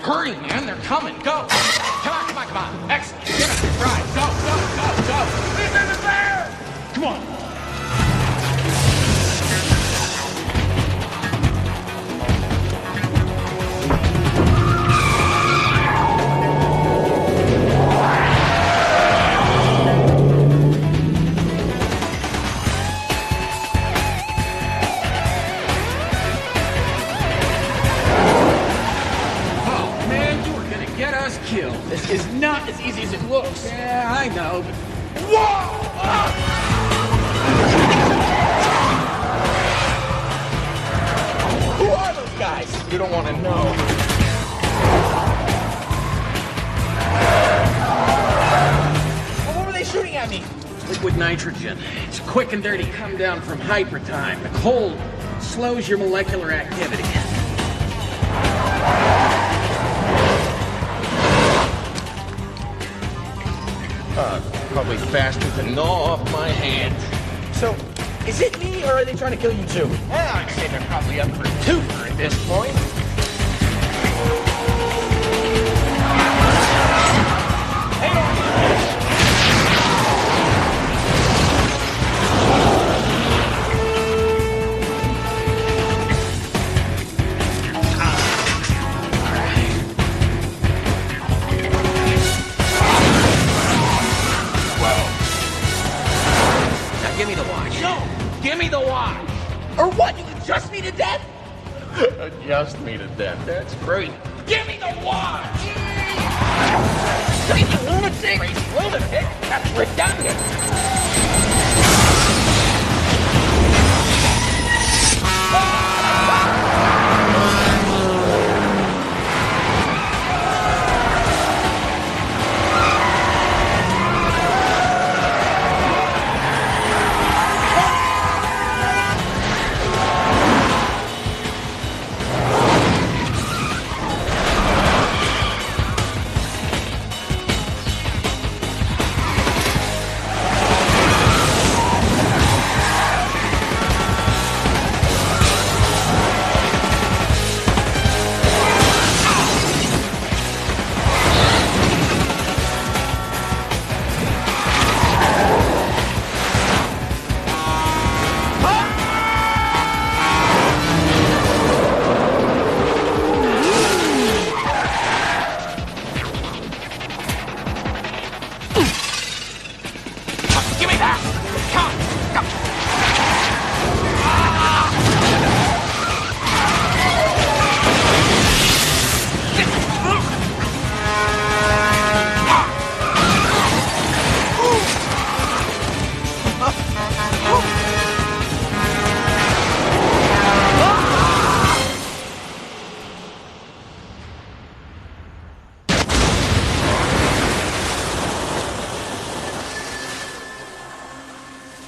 Hurry, man, they're coming. Go. Come on. Excellent. Get us right. Go. He's in the bear. Come on. This is not as easy as it looks. Yeah, I know, but... Whoa! Who are those guys? You don't want to know. Well, what were they shooting at me? Liquid nitrogen. It's quick and dirty come down from hyper time. The cold slows your molecular activity. Probably faster than gnaw off my hand. So, is it me, or are they trying to kill you too? Well, I'd say they're probably up for a twofer at this point. Hang on! Give me the watch. No! Give me the watch! Or what? You adjust me to death? Adjust me to death. That's great. Give me the watch! Crazy lunatic! Crazy lunatic? That's redundant.